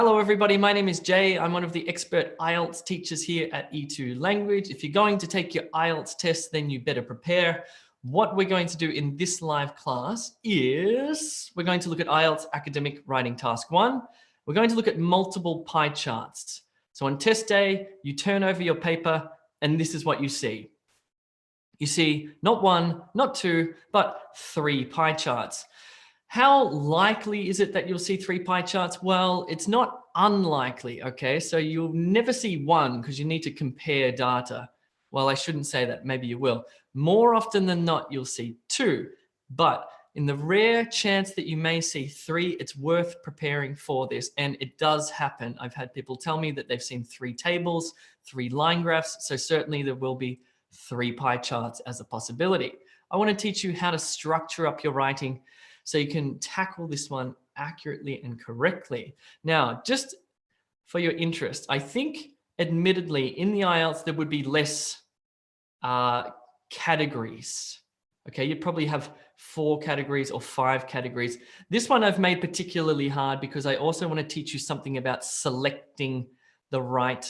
Hello everybody, my name is Jay. I'm one of the expert IELTS teachers here at E2 Language. If you're going to take your IELTS test, then you better prepare. What we're going to do in this live class is we're going to look at IELTS Academic Writing Task 1. We're going to look at multiple pie charts. So on test day, you turn over your paper and this is what you see. You see not one, not two, but 3 pie charts. How likely is it that you'll see 3 pie charts? Well, it's not unlikely, okay? So you'll never see one because you need to compare data. Well, I shouldn't say that, maybe you will. More often than not, you'll see 2. But in the rare chance that you may see 3, it's worth preparing for this. And it does happen. I've had people tell me that they've seen 3 tables, 3 line graphs. So certainly there will be 3 pie charts as a possibility. I want to teach you how to structure up your writing so you can tackle this one accurately and correctly. Now, just for your interest, I think admittedly in the IELTS, there would be less categories. Okay, you'd probably have 4 categories or 5 categories. This one I've made particularly hard because I also want to teach you something about selecting the right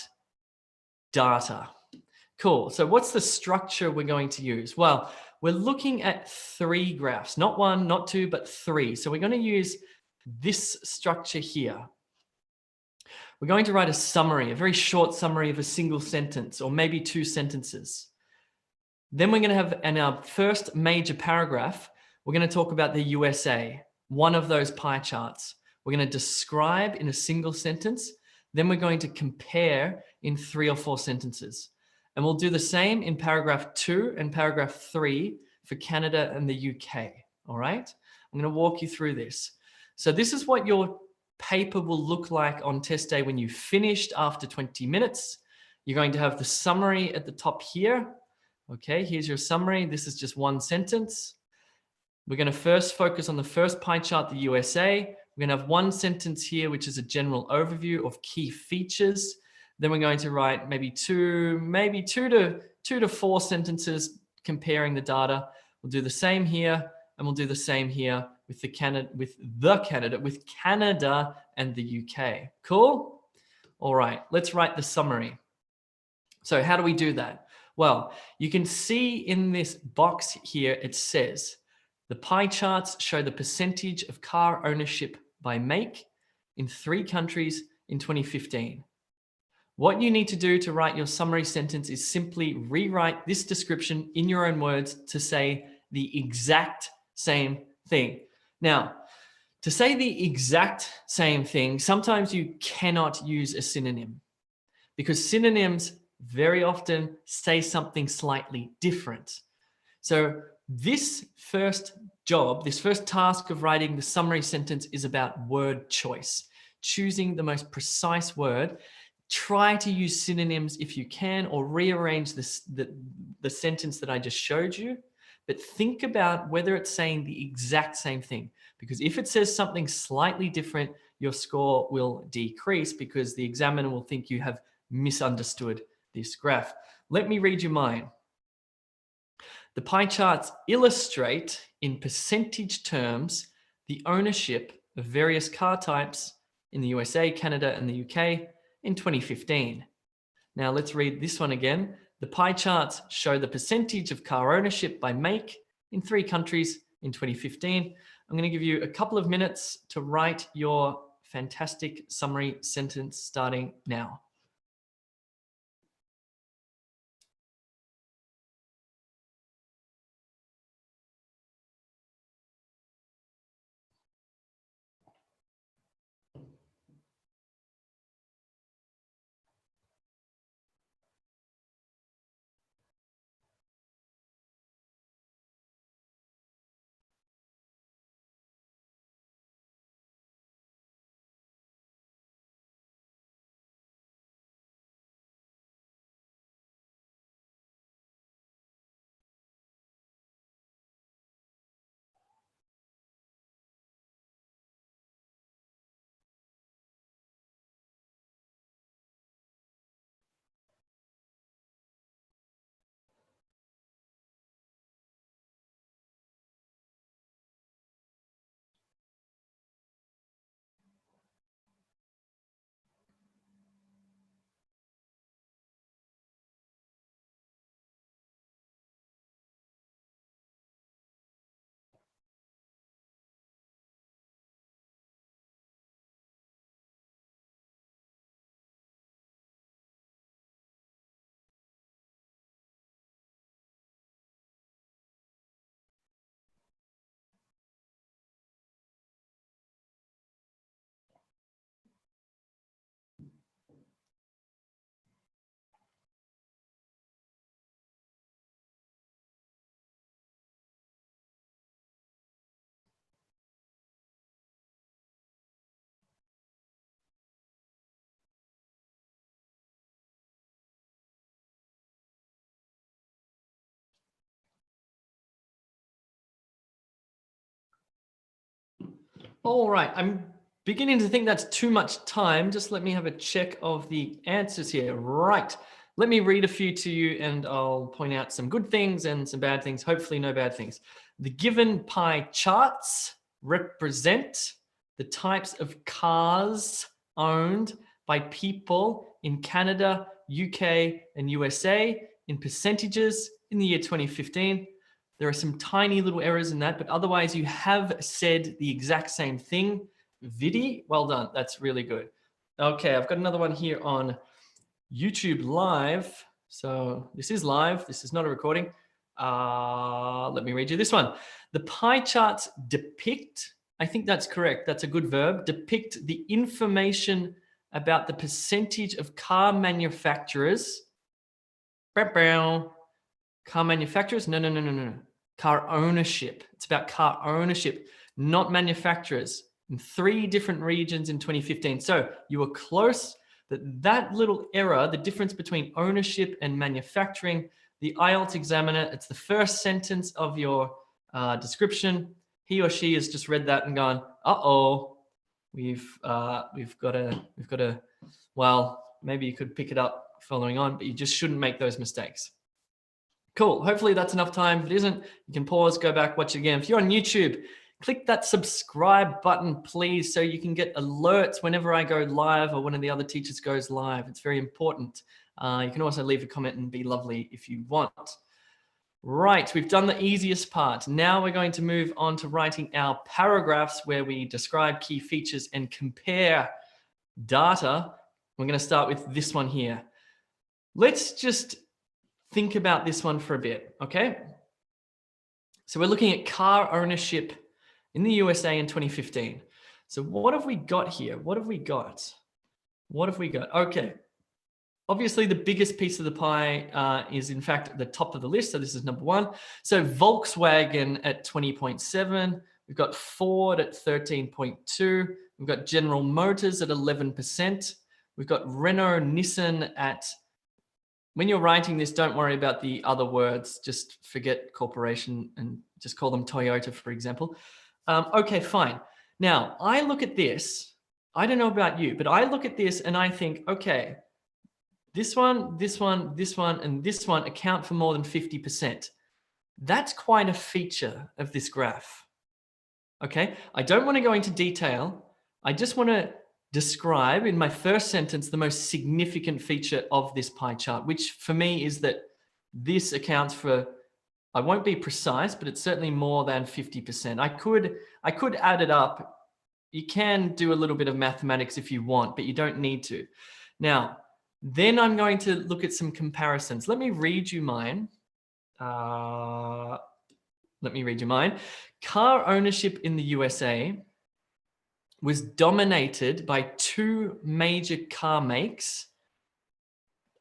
data. Cool. So what's the structure we're going to use? Well, we're looking at 3 graphs, not 1, not 2, but 3. So we're going to use this structure here. We're going to write a summary, a very short summary of a single sentence or maybe 2 sentences. Then we're going to have in our first major paragraph, we're going to talk about the USA, one of those pie charts. We're going to describe in a single sentence. Then we're going to compare in 3 or 4 sentences. And we'll do the same in paragraph 2 and paragraph 3 for Canada and the UK. All right. I'm going to walk you through this. So this is what your paper will look like on test day when you've finished after 20 minutes. You're going to have the summary at the top here. Okay, here's your summary. This is just 1 sentence. We're going to first focus on the first pie chart, the USA. We're going to have 1 sentence here, which is a general overview of key features. Then we're going to write maybe two to 4 sentences comparing the data. We'll do the same here, and we'll do the same here with Canada and the UK. Cool? All right, let's write the summary. So how do we do that? Well, you can see in this box here, it says, the pie charts show the percentage of car ownership by make in 3 countries in 2015. What you need to do to write your summary sentence is simply rewrite this description in your own words to say the exact same thing. Now, to say the exact same thing, sometimes you cannot use a synonym because synonyms very often say something slightly different. So this first job, this first task of writing the summary sentence is about word choice, choosing the most precise word. Try to use synonyms if you can, or rearrange the sentence that I just showed you. But think about whether it's saying the exact same thing. Because if it says something slightly different, your score will decrease because the examiner will think you have misunderstood this graph. Let me read you mine. The pie charts illustrate in percentage terms the ownership of various car types in the USA, Canada, and the UK in 2015. Now let's read this one again. The pie charts show the percentage of car ownership by make in 3 countries in 2015. I'm going to give you a couple of minutes to write your fantastic summary sentence starting now. All right, I'm beginning to think that's too much time. Just let me have a check of the answers here. Right, let me read a few to you and I'll point out some good things and some bad things, hopefully no bad things. The given pie charts represent the types of cars owned by people in Canada, UK, and USA in percentages in the year 2015. There are some tiny little errors in that, but otherwise you have said the exact same thing. Vidi, well done. That's really good. Okay, I've got another one here on YouTube Live. So this is live. This is not a recording. Let me read you this one. The pie charts depict, I think that's correct. That's a good verb. Depict the information about the percentage of car manufacturers. Car manufacturers? No. Car ownership. It's about car ownership, not manufacturers, in 3 different regions in 2015. So you were close, but that little error, the difference between ownership and manufacturing, the IELTS examiner, it's the first sentence of your description. He or she has just read that and gone, uh-oh, we've got to, well, maybe you could pick it up following on, but you just shouldn't make those mistakes. Cool. Hopefully that's enough time. If it isn't, you can pause, go back, watch it again. If you're on YouTube, click that subscribe button, please, so you can get alerts whenever I go live or one of the other teachers goes live. It's very important. You can also leave a comment and be lovely if you want. Right, we've done the easiest part. Now we're going to move on to writing our paragraphs where we describe key features and compare data. We're going to start with this one here. Let's just think about this one for a bit, okay? So we're looking at car ownership in the USA in 2015. So what have we got here? What have we got? Okay. Obviously, the biggest piece of the pie is, in fact, the top of the list. So this is number 1. So Volkswagen at 20.7. We've got Ford at 13.2. We've got General Motors at 11%. We've got Renault Nissan at, when you're writing this, don't worry about the other words. Just forget corporation and just call them Toyota, for example. Okay, fine. Now, I look at this. I don't know about you, but I look at this and I think, okay, this one, and this one account for more than 50%. That's quite a feature of this graph. Okay, I don't want to go into detail. I just want to describe in my first sentence the most significant feature of this pie chart, which for me is that this accounts for, I won't be precise, but it's certainly more than 50%. I could add it up. You can do a little bit of mathematics if you want, but you don't need to. Now, then I'm going to look at some comparisons. Let me read you mine. Car ownership in the USA was dominated by 2 major car makes.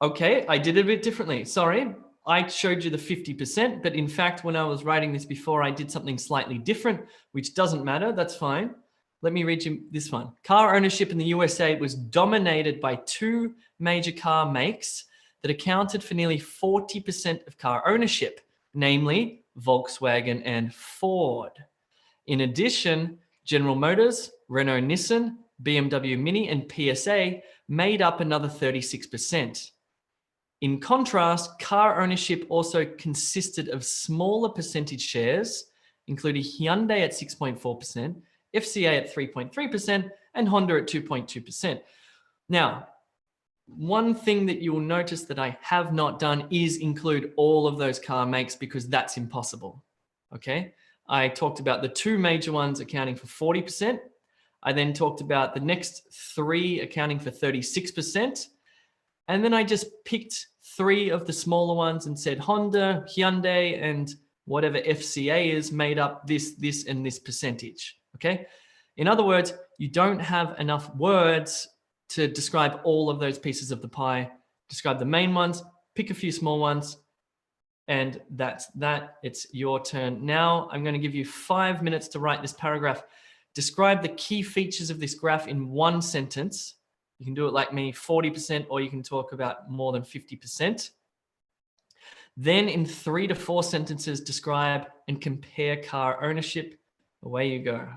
Okay, I did it a bit differently. Sorry, I showed you the 50%, but in fact, when I was writing this before, I did something slightly different, which doesn't matter. That's fine. Let me read you this one. Car ownership in the USA was dominated by 2 major car makes that accounted for nearly 40% of car ownership, namely Volkswagen and Ford. In addition, General Motors, Renault Nissan, BMW Mini, and PSA made up another 36%. In contrast, car ownership also consisted of smaller percentage shares, including Hyundai at 6.4%, FCA at 3.3%, and Honda at 2.2%. Now, one thing that you will notice that I have not done is include all of those car makes because that's impossible, okay? I talked about the 2 major ones accounting for 40%. I then talked about the next 3 accounting for 36%. And then I just picked 3 of the smaller ones and said Honda, Hyundai, and whatever FCA is made up this, and this percentage, okay? In other words, you don't have enough words to describe all of those pieces of the pie. Describe the main ones, pick a few small ones, and that's that. It's your turn. Now I'm going to give you 5 minutes to write this paragraph. Describe the key features of this graph in 1 sentence. You can do it like me, 40%, or you can talk about more than 50%. Then in 3 to 4 sentences, describe and compare car ownership. Away you go.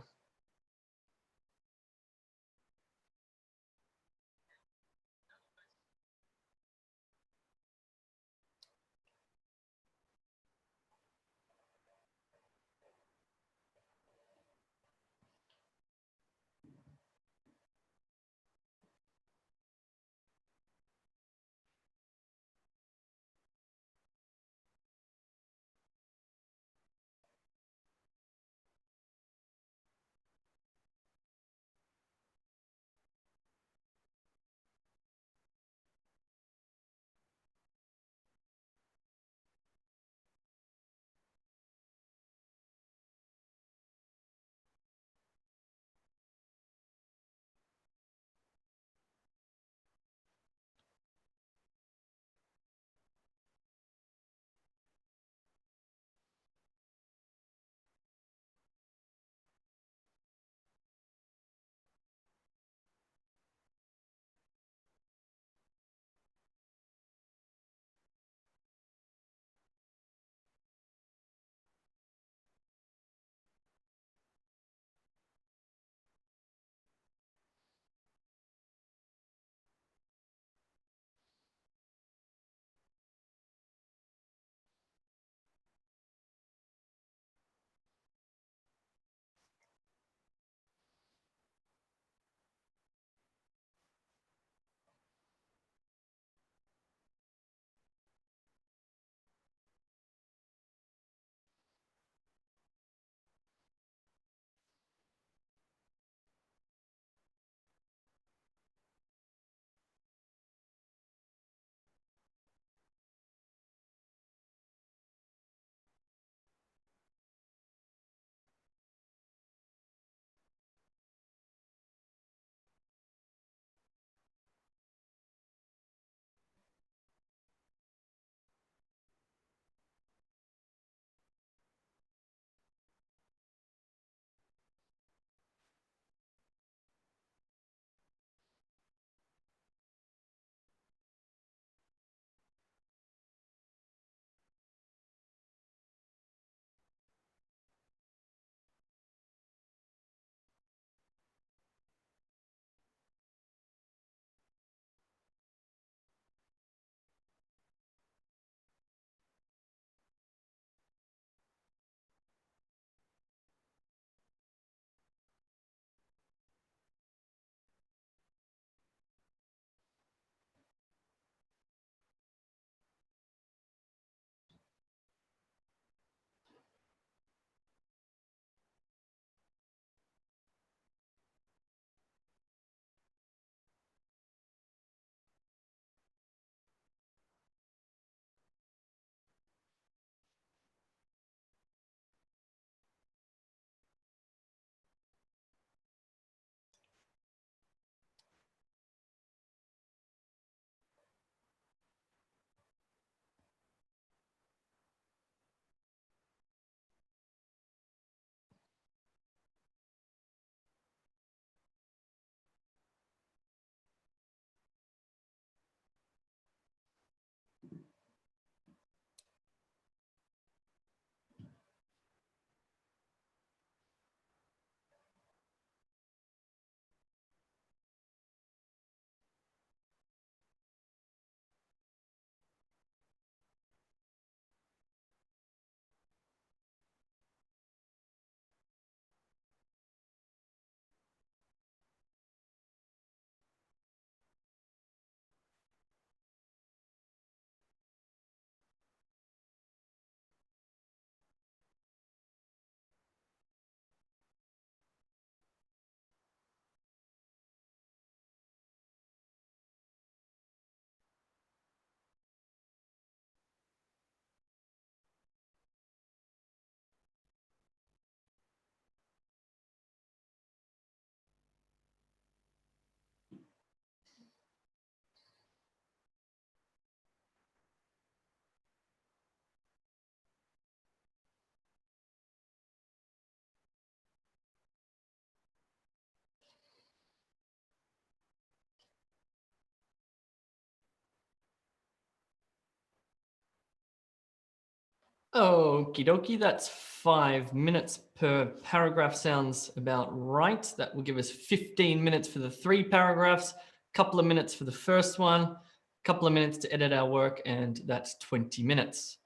Okie dokie, that's 5 minutes per paragraph. Sounds about right. That will give us 15 minutes for the 3 paragraphs, couple of minutes for the first one, couple of minutes to edit our work, and that's 20 minutes.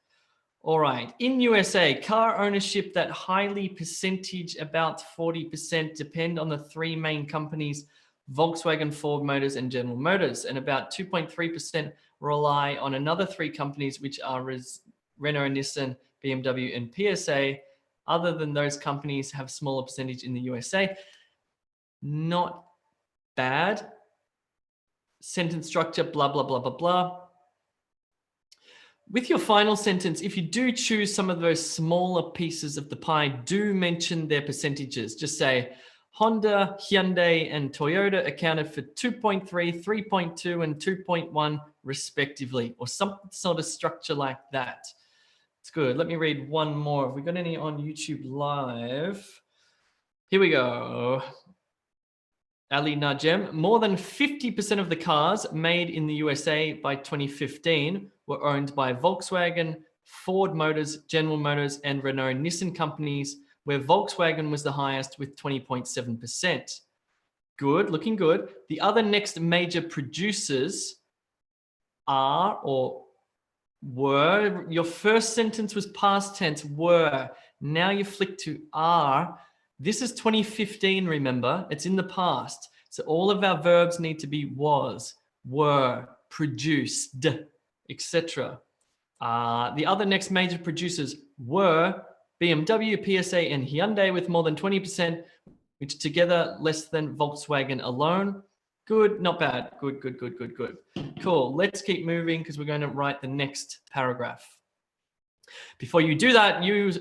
All right, in USA, car ownership, that highly percentage, about 40%, depend on the 3 main companies, Volkswagen, Ford Motors, and General Motors, and about 2.3% rely on another 3 companies, which are Renault, Nissan, BMW, and PSA. Other than those companies have smaller percentage in the USA. Not bad. Sentence structure, blah, blah, blah, blah, blah. With your final sentence, if you do choose some of those smaller pieces of the pie, do mention their percentages. Just say Honda, Hyundai, and Toyota accounted for 2.3, 3.2, and 2.1 respectively, or some sort of structure like that. It's good. Let me read one more. Have we got any on YouTube Live? Here we go. Ali Najem, more than 50% of the cars made in the USA by 2015 were owned by Volkswagen, Ford Motors, General Motors, and Renault Nissan companies, where Volkswagen was the highest with 20.7%. Good, looking good. The other next major producers are or were. Your first sentence was past tense, were. Now you flick to are. This is 2015, remember? It's in the past. So all of our verbs need to be was, were, produced, etc. The other next major producers were BMW, PSA, and Hyundai with more than 20%, which together less than Volkswagen alone. Good, not bad. Good, good, good, good, good. Cool. Let's keep moving because we're going to write the next paragraph. Before you do that, you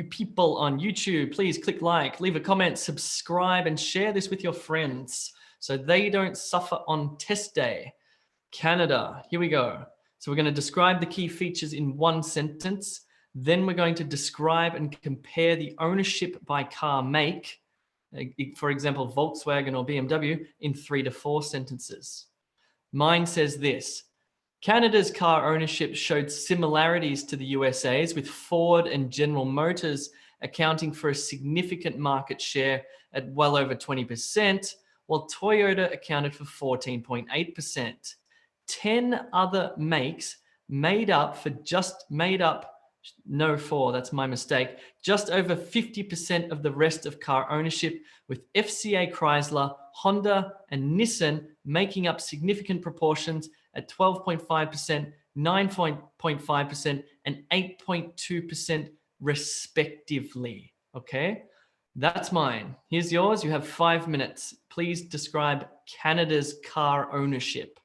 people on YouTube, please click like, leave a comment, subscribe, and share this with your friends so they don't suffer on test day. Canada, here we go. So we're going to describe the key features in one sentence. Then we're going to describe and compare the ownership by car make, for example, Volkswagen or BMW, in 3 to 4 sentences. Mine says this. Canada's car ownership showed similarities to the USA's, with Ford and General Motors accounting for a significant market share at well over 20%, while Toyota accounted for 14.8%. 10 other makes made up, that's my mistake, just over 50% of the rest of car ownership, with FCA Chrysler, Honda, and Nissan making up significant proportions at 12.5%, 9.5%, and 8.2% respectively. Okay, that's mine. Here's yours. You have 5 minutes. Please describe Canada's car ownership.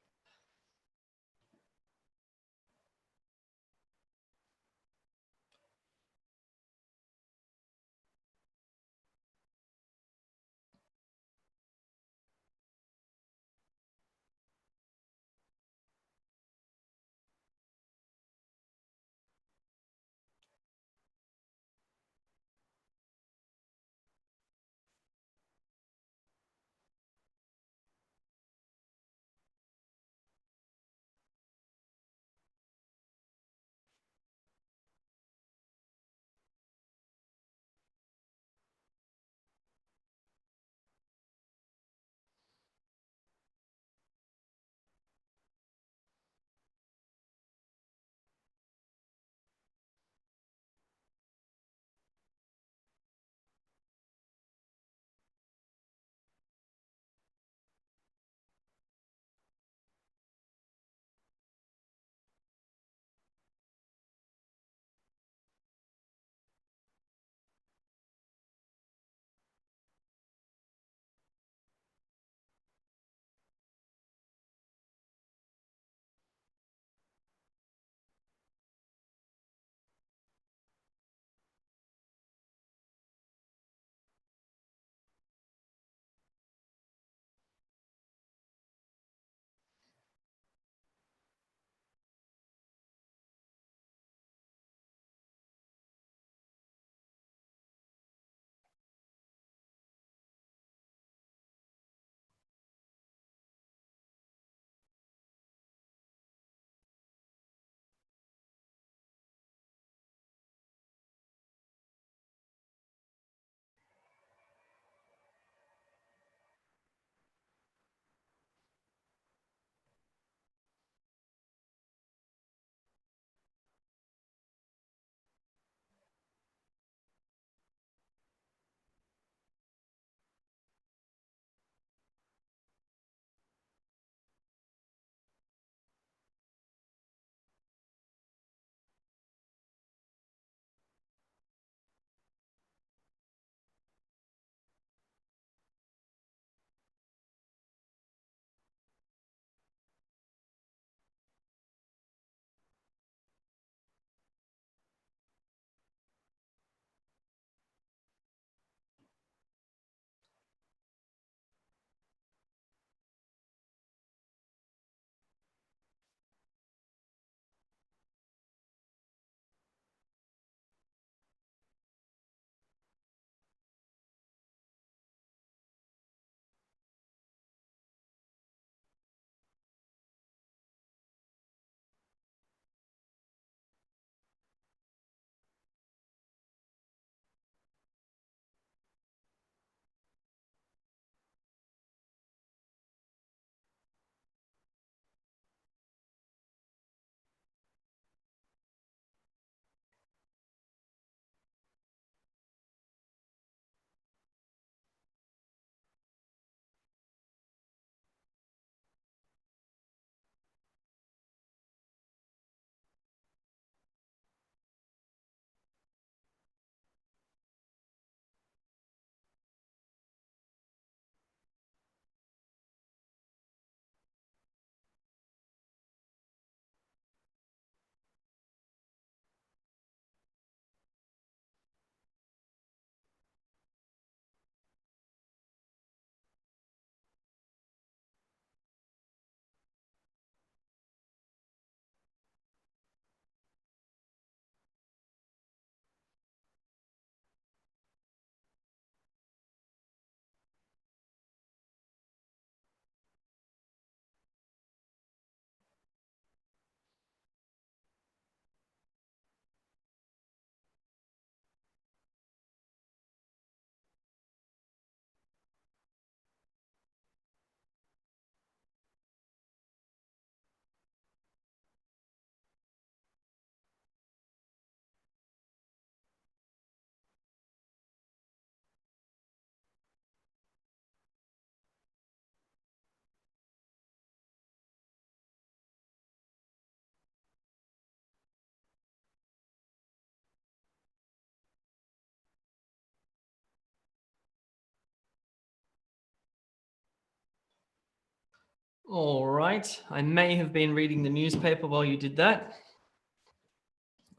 All right. I may have been reading the newspaper while you did that.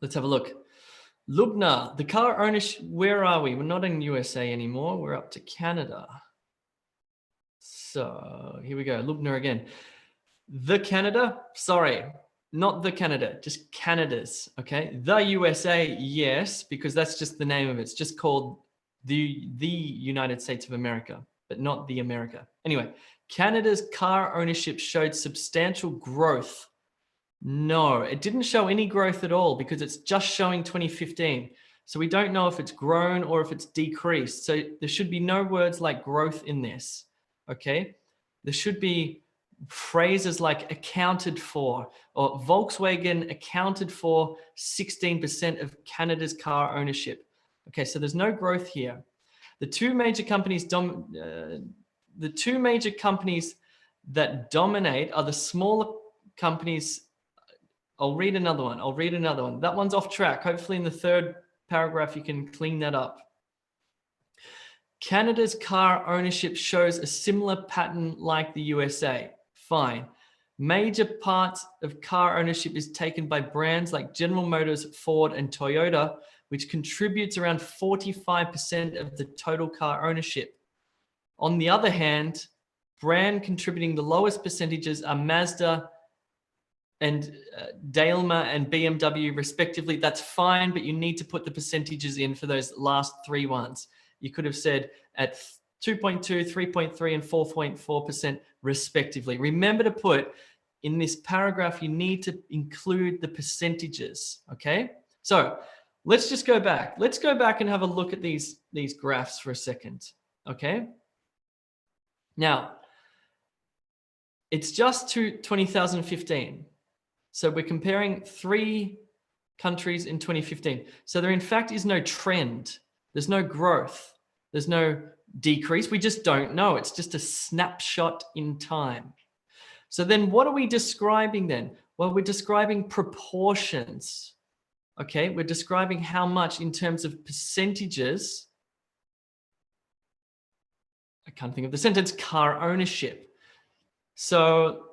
Let's have a look. Lubna, the car ownership, where are we? We're not in USA anymore. We're up to Canada. So here we go. Lubna again. The Canada, sorry, not the Canada, just Canada's, okay? The USA, yes, because that's just the name of it. It's just called the United States of America, but not the America. Anyway, Canada's car ownership showed substantial growth. No, it didn't show any growth at all because it's just showing 2015. So we don't know if it's grown or if it's decreased. So there should be no words like growth in this, okay? There should be phrases like accounted for, or Volkswagen accounted for 16% of Canada's car ownership. Okay, so there's no growth here. The two major companies that dominate are the smaller companies. I'll read another one. That one's off track. Hopefully in the third paragraph, you can clean that up. Canada's car ownership shows a similar pattern like the USA. Fine. Major parts of car ownership is taken by brands like General Motors, Ford, and Toyota, which contributes around 45% of the total car ownership. On the other hand, brand contributing the lowest percentages are Mazda and Daimler and BMW respectively. That's fine, but you need to put the percentages in for those last three ones. You could have said at 2.2, 3.3, and 4.4% respectively. Remember to put in this paragraph, you need to include the percentages, okay? So let's just go back. Let's go back and have a look at these graphs for a second, okay? Now, it's just to 2015. So we're comparing three countries in 2015. So there in fact is no trend. There's no growth. There's no decrease. We just don't know. It's just a snapshot in time. So then what are we describing then? Well, we're describing proportions. Okay, we're describing how much in terms of percentages. I can't think of the sentence, car ownership. So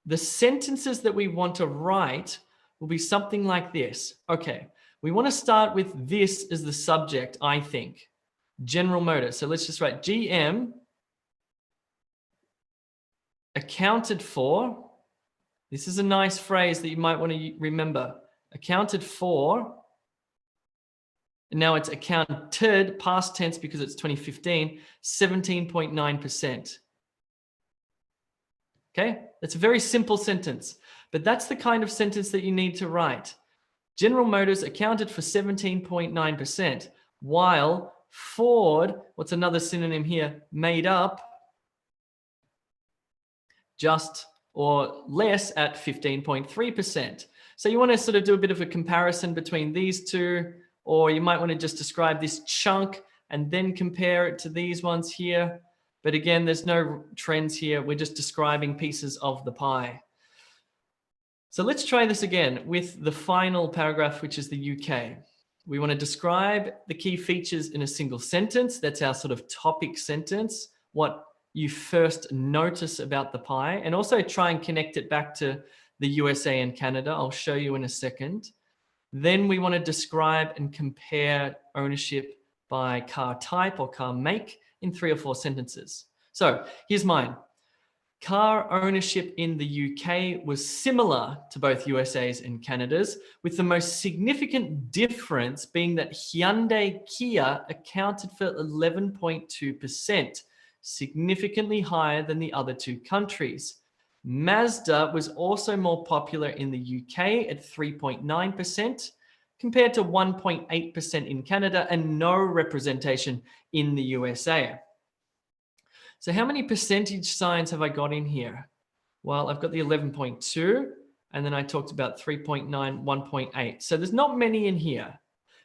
the sentences that we want to write will be something like this. Okay, we want to start with this as the subject, I think. General Motors. So let's just write GM accounted for. This is a nice phrase that you might want to remember. Accounted for. And now it's accounted, past tense because it's 2015, 17.9%. Okay, that's a very simple sentence, but that's the kind of sentence that you need to write. General Motors accounted for 17.9%, while Ford, what's another synonym here, made up just or less at 15.3%. So you want to sort of do a bit of a comparison between these two, or you might want to just describe this chunk and then compare it to these ones here. But again, there's no trends here. We're just describing pieces of the pie. So let's try this again with the final paragraph, which is the UK. We want to describe the key features in a single sentence. That's our sort of topic sentence, what you first notice about the pie, and also try and connect it back to the USA and Canada. I'll show you in a second. Then we want to describe and compare ownership by car type or car make in 3 or 4 sentences. So here's mine. Car ownership in the UK was similar to both USA's and Canada's, with the most significant difference being that Hyundai Kia accounted for 11.2%, significantly higher than the other two countries. Mazda was also more popular in the UK at 3.9%, compared to 1.8% in Canada and no representation in the USA. So how many percentage signs have I got in here? Well, I've got the 11.2, and then I talked about 3.9, 1.8. So there's not many in here.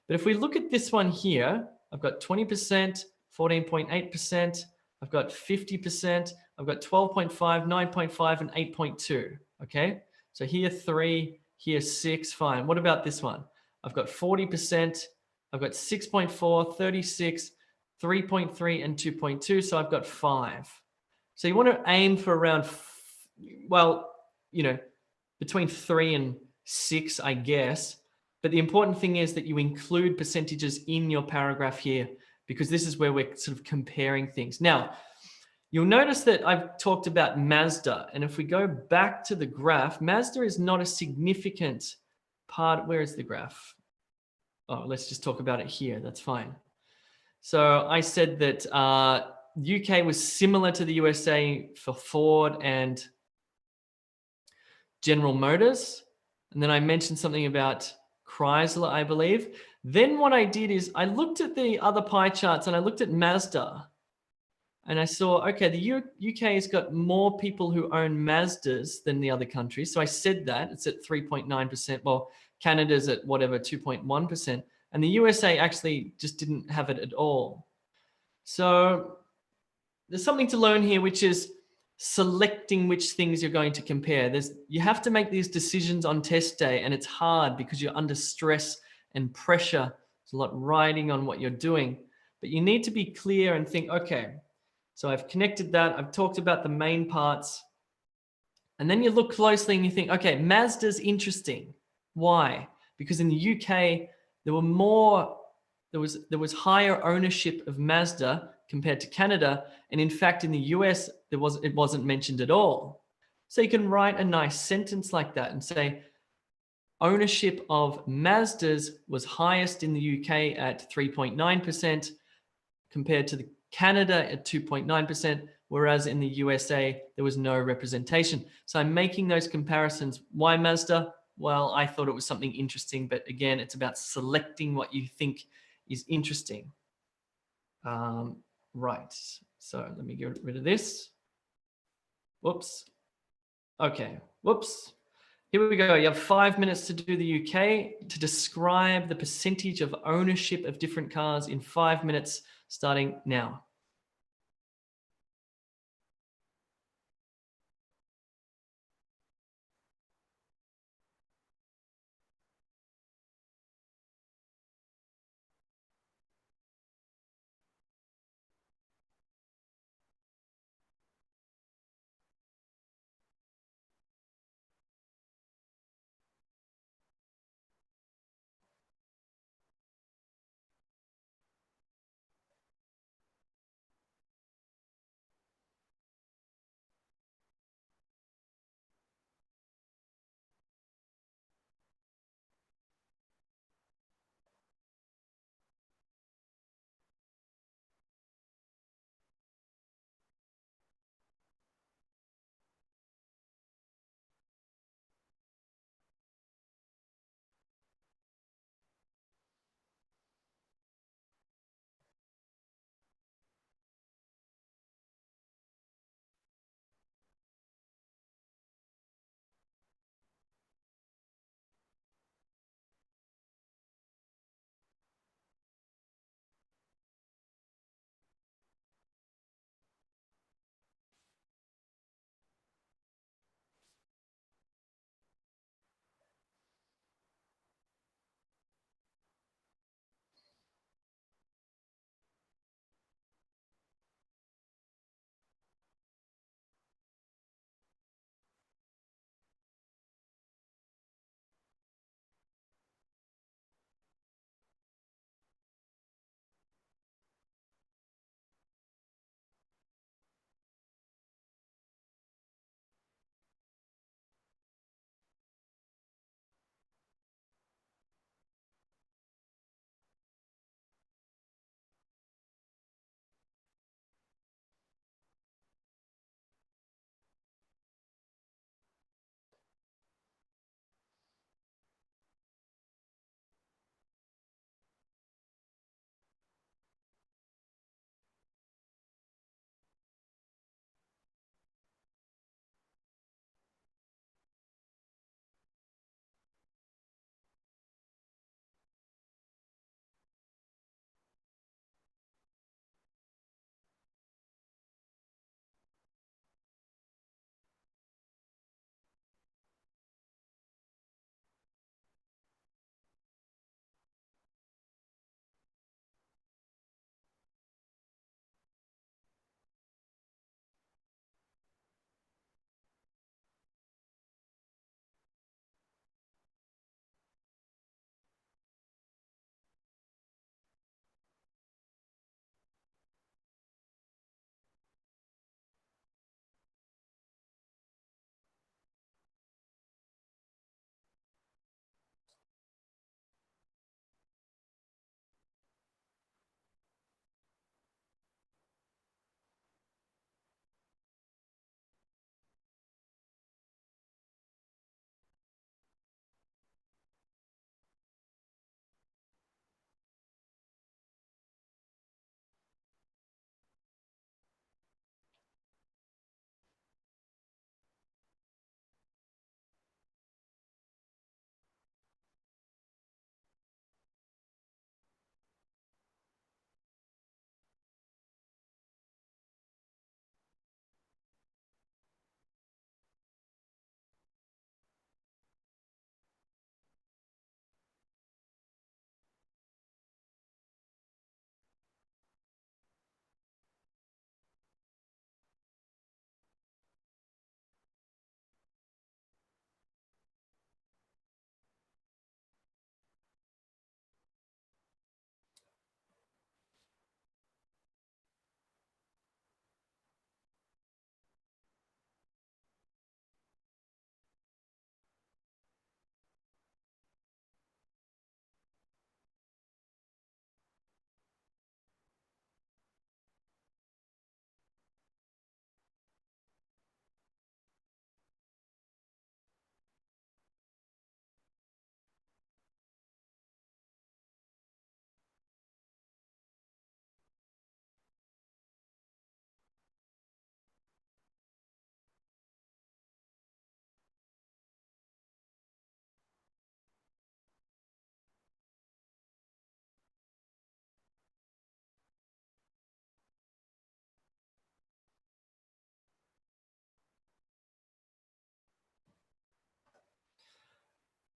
But if we look at this one here, I've got 20%, 14.8%, I've got 50%, I've got 12.5, 9.5, and 8.2, okay? So here 3, here 6, fine. What about this one? I've got 40%, I've got 6.4, 36, 3.3, and 2.2, so I've got 5. So you want to aim for around well, you know, between 3 and 6, I guess. But the important thing is that you include percentages in your paragraph here, because this is where we're sort of comparing things. Now, you'll notice that I've talked about Mazda. And if we go back to the graph, Mazda is not a significant part. Where is the graph? Oh, let's just talk about it here. That's fine. So I said that UK was similar to the USA for Ford and General Motors. And then I mentioned something about Chrysler, I believe. Then what I did is I looked at the other pie charts and I looked at Mazda. And I saw, okay, the UK has got more people who own Mazdas than the other countries. So I said that it's at 3.9%. Well, Canada's at whatever, 2.1%. And the USA actually just didn't have it at all. So there's something to learn here, which is selecting which things you're going to compare. You have to make these decisions on test day, and it's hard because you're under stress and pressure. There's a lot riding on what you're doing. But you need to be clear and think, okay, so I've connected that. I've talked about the main parts. And then you look closely and you think, okay, Mazda's interesting. Why? Because in the UK, there was higher ownership of Mazda compared to Canada. And in fact, in the US, it wasn't mentioned at all. So you can write a nice sentence like that and say, ownership of Mazdas was highest in the UK at 3.9% compared to the Canada at 2.9%, whereas in the USA, there was no representation. So I'm making those comparisons. Why Mazda? Well, I thought it was something interesting, but again, it's about selecting what you think is interesting. Right, so let me get rid of this. Whoops. Okay, whoops. Here we go. You have 5 minutes to do the UK, to describe the percentage of ownership of different cars in 5 minutes, starting now.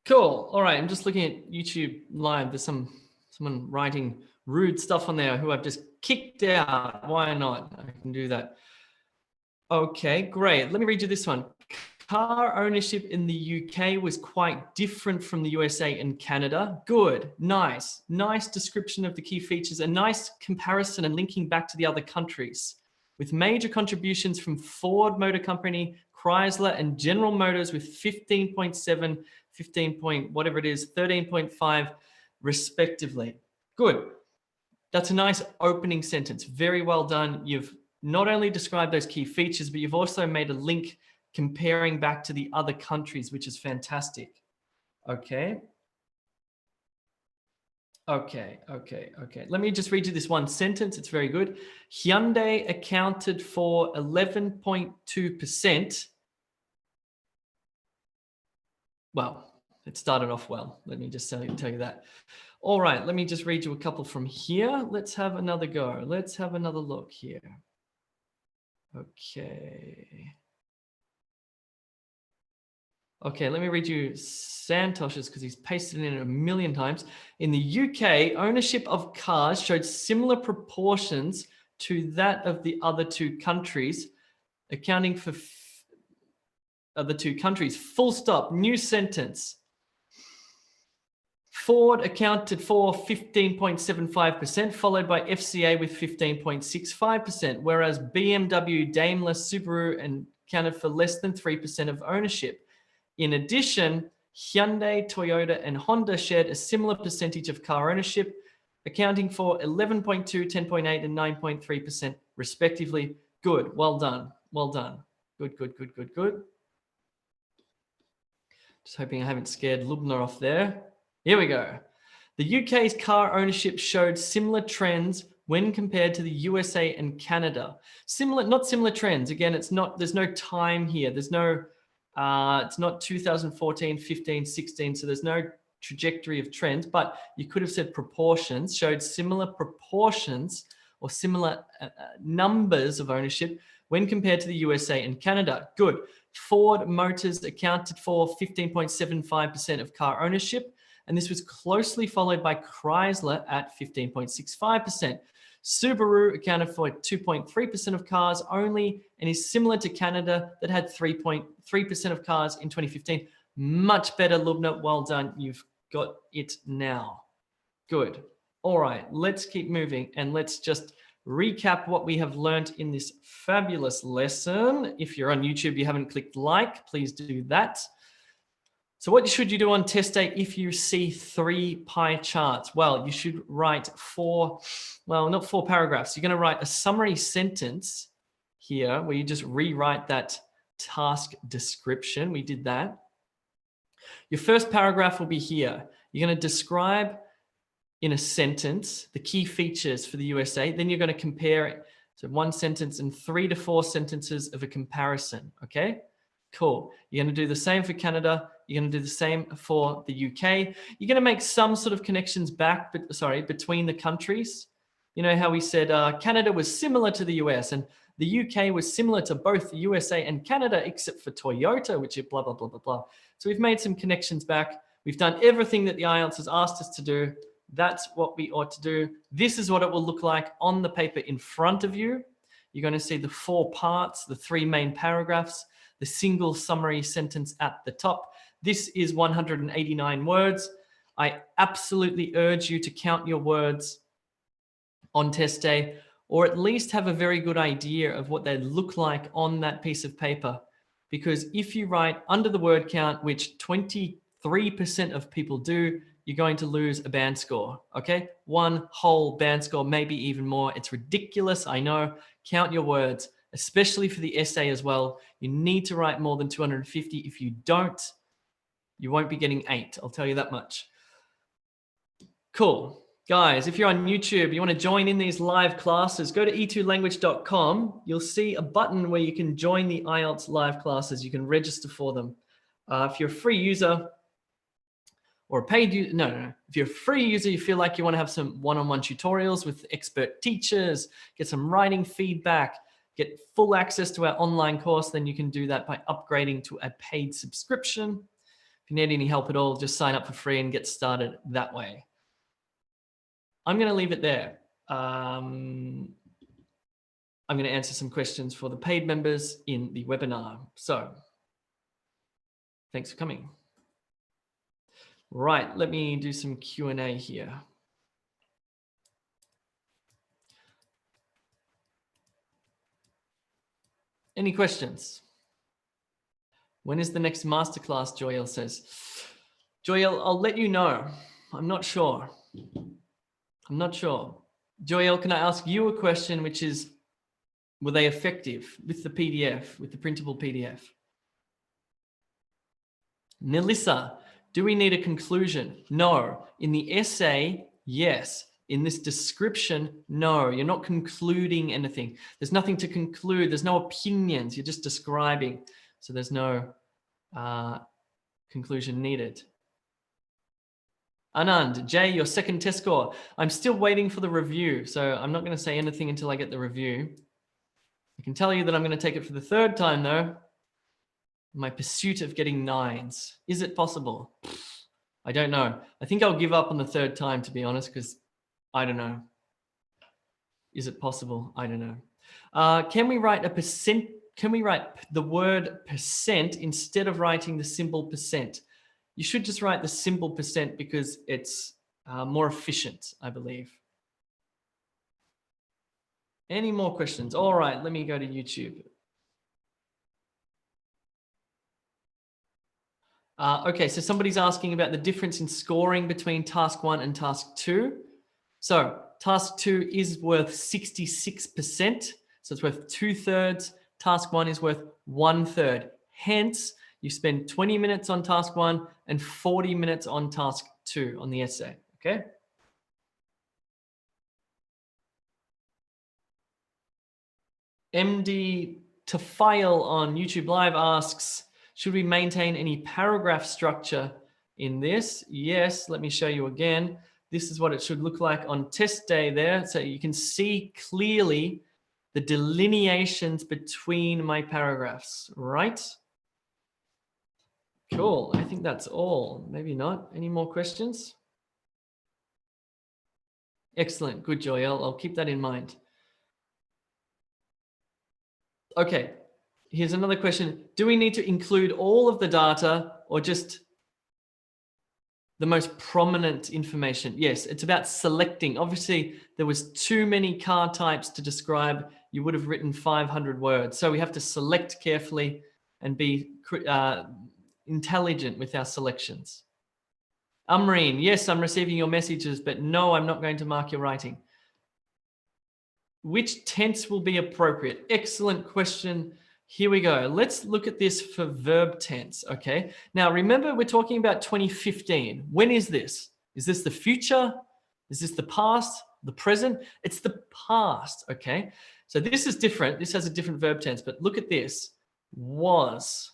Cool. All right. I'm just looking at YouTube Live. There's someone writing rude stuff on there who I've just kicked out. Why not? I can do that. Okay, great. Let me read you this one. Car ownership in the UK was quite different from the USA and Canada. Good, nice description of the key features, a nice comparison and linking back to the other countries. With major contributions from Ford Motor Company, Chrysler, and General Motors with 15.7, 15 point, whatever it is, 13.5 respectively. Good. That's a nice opening sentence. Very well done. You've not only described those key features, but you've also made a link comparing back to the other countries, which is fantastic. Okay. Okay. Let me just read you this one sentence. It's very good. Hyundai accounted for 11.2%. Well, it started off well. Let me just tell you that. All right, let me just read you a couple from here. Let's have another go. Let's have another look here. Okay. Okay, let me read you Santosh's because he's pasted it in a million times. In the UK, ownership of cars showed similar proportions to that of the other two countries, accounting for the two countries. Full stop, new sentence. Ford accounted for 15.75%, followed by FCA with 15.65%, whereas BMW, Daimler, Subaru accounted for less than 3% of ownership. In addition, Hyundai, Toyota, and Honda shared a similar percentage of car ownership, accounting for 11.2, 10.8, and 9.3% respectively. Good. Well done. Well done. Good. Just hoping I haven't scared Lubna off there. Here we go. The UK's car ownership showed similar trends when compared to the USA and Canada. Not similar trends. Again, there's no time here. There's no, it's not 2014, 15, 16. So there's no trajectory of trends, but you could have said proportions, showed similar proportions or similar numbers of ownership when compared to the USA and Canada. Good. Ford Motors accounted for 15.75% of car ownership, and this was closely followed by Chrysler at 15.65%. Subaru accounted for 2.3% of cars only and is similar to Canada that had 3.3% of cars in 2015. Much better, Lubna. Well done. You've got it now. Good. All right, let's keep moving and let's just recap what we have learned in this fabulous lesson. If you're on YouTube, you haven't clicked like, please do that. So what should you do on test day if you see 3 pie charts? Well, you should write not 4 paragraphs. You're going to write a summary sentence here where you just rewrite that task description. We did that. Your first paragraph will be here. You're going to describe in a sentence the key features for the USA. Then you're going to compare it. So 1 sentence and 3 to 4 sentences of a comparison. Okay, cool. You're going to do the same for Canada. You're going to do the same for the UK. You're going to make some sort of connections between the countries. You know how we said Canada was similar to the US and the UK was similar to both the USA and Canada, except for Toyota, which is blah, blah, blah, blah, blah. So we've made some connections back. We've done everything that the IELTS has asked us to do. That's what we ought to do. This is what it will look like on the paper in front of you. You're going to see the 4 parts, the 3 main paragraphs, the single summary sentence at the top. This is 189 words. I absolutely urge you to count your words on test day, or at least have a very good idea of what they look like on that piece of paper. Because if you write under the word count, which 23% of people do, you're going to lose a band score, okay? 1 whole band score, maybe even more. It's ridiculous, I know. Count your words, especially for the essay as well. You need to write more than 250. If you don't, you won't be getting 8. I'll tell you that much. Cool. Guys, if you're on YouTube, you want to join in these live classes, go to e2language.com. You'll see a button where you can join the IELTS live classes. You can register for them. If you're a free user, or a paid user, no. If you're a free user, you feel like you want to have some one-on-one tutorials with expert teachers, get some writing feedback, get full access to our online course, then you can do that by upgrading to a paid subscription. If you need any help at all, just sign up for free and get started that way. I'm going to leave it there. I'm going to answer some questions for the paid members in the webinar. So thanks for coming. Right, let me do some Q&A here. Any questions? When is the next masterclass, Joyel says. Joyel, I'll let you know. I'm not sure. I'm not sure. Joyel, can I ask you a question, which is, were they effective with the PDF, with the printable PDF? Melissa, do we need a conclusion? No. In the essay, yes. In this description, no. You're not concluding anything. There's nothing to conclude. There's no opinions. You're just describing. So there's no conclusion needed. Anand, Jay, your second test score. I'm still waiting for the review, so I'm not going to say anything until I get the review. I can tell you that I'm going to take it for the third time, though. My pursuit of getting 9s. Is it possible? I don't know. I think I'll give up on the third time, to be honest, because I don't know. Is it possible? I don't know. Can we write a percent? Can we write the word percent instead of writing the symbol percent? You should just write the symbol percent because it's more efficient, I believe. Any more questions? All right, let me go to YouTube. Okay, so somebody's asking about the difference in scoring between task 1 and task 2. So task 2 is worth 66%. So it's worth 2/3. Task 1 is worth 1/3. Hence, you spend 20 minutes on task 1 and 40 minutes on task 2 on the essay, okay? MD Tafile on YouTube Live asks, should we maintain any paragraph structure in this? Yes, let me show you again. This is what it should look like on test day there. So you can see clearly the delineations between my paragraphs, right? Cool, I think that's all. Maybe not. Any more questions? Excellent, good, Joyel. I'll keep that in mind. Okay, here's another question. Do we need to include all of the data or just the most prominent information? Yes, it's about selecting. Obviously, there was too many car types to describe. You would have written 500 words. So we have to select carefully and be intelligent with our selections. Amreen, yes, I'm receiving your messages, but no, I'm not going to mark your writing. Which tense will be appropriate? Excellent question. Here we go. Let's look at this for verb tense, okay? Now, remember, we're talking about 2015. When is this? Is this the future? Is this the past, the present? It's the past, okay? So this is different. This has a different verb tense, but look at this. Was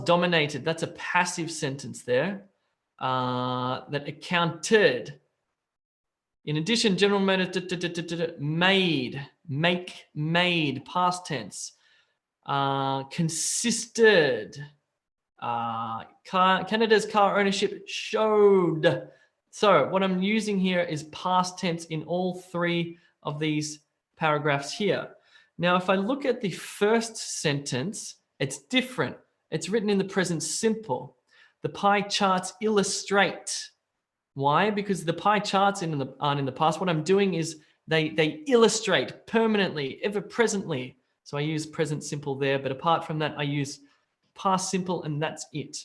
dominated. That's a passive sentence there. That accounted. In addition, general matter, made, make, made, past tense. Consisted. Canada's car ownership showed. So what I'm using here is past tense in all 3 of these paragraphs here. Now, if I look at the first sentence, it's different. It's written in the present simple. The pie charts illustrate. Why? Because the pie charts aren't in the past. What I'm doing is they illustrate permanently, ever presently. So I use present simple there, but apart from that, I use past simple and that's it.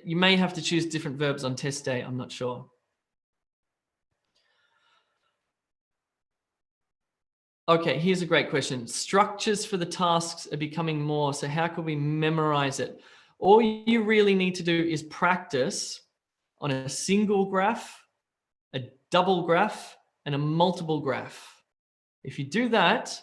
You may have to choose different verbs on test day. I'm not sure. Okay, here's a great question. Structures for the tasks are becoming more. So how can we memorize it? All you really need to do is practice on a single graph, a double graph, and a multiple graph. If you do that,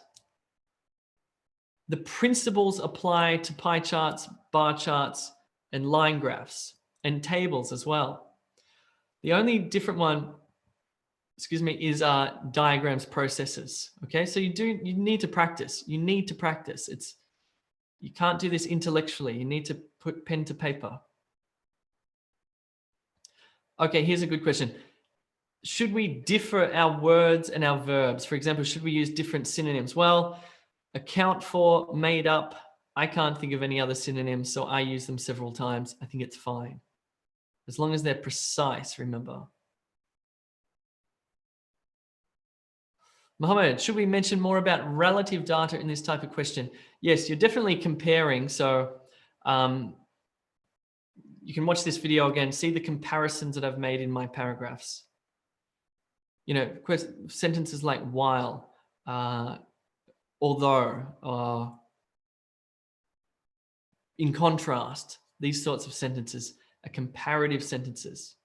the principles apply to pie charts, bar charts, and line graphs, and tables as well. The only different one, is diagrams processes. Okay, so you need to practice. You need to practice. You can't do this intellectually. You need to put pen to paper. Okay, here's a good question. Should we differ our words and our verbs? For example, should we use different synonyms? Well, account for, made up. I can't think of any other synonyms, so I use them several times. I think it's fine. As long as they're precise, remember. Mohammed, should we mention more about relative data in this type of question? Yes, you're definitely comparing. So you can watch this video again, see the comparisons that I've made in my paragraphs. You know, sentences like while, although, in contrast, these sorts of sentences are comparative sentences.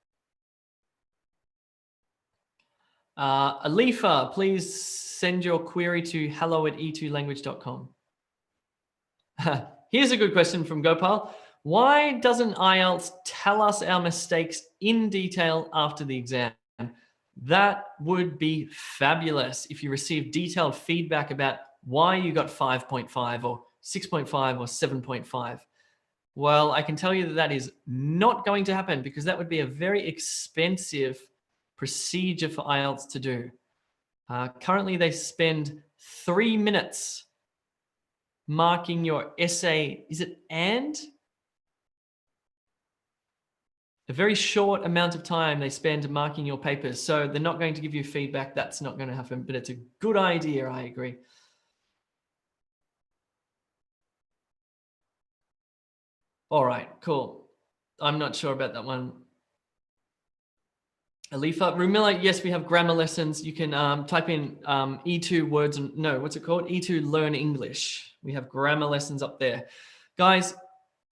Alifa, please send your query to hello@e2language.com. Here's a good question from Gopal. Why doesn't IELTS tell us our mistakes in detail after the exam? That would be fabulous if you receive detailed feedback about why you got 5.5 or 6.5 or 7.5. Well, I can tell you that is not going to happen because that would be a very expensive procedure for IELTS to do. Currently, they spend 3 minutes marking your essay. Is it and? A very short amount of time they spend marking your papers. So they're not going to give you feedback. That's not going to happen, but it's a good idea. I agree. All right, cool. I'm not sure about that one. Alifa, Rumila, yes, we have grammar lessons. You can type in E2 words. No, what's it called? E2 Learn English. We have grammar lessons up there. Guys,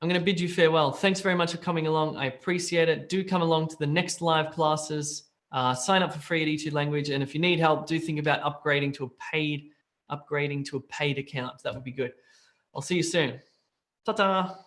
I'm going to bid you farewell. Thanks very much for coming along. I appreciate it. Do come along to the next live classes. Sign up for free at E2 Language. And if you need help, do think about upgrading to a paid account. That would be good. I'll see you soon. Ta-ta.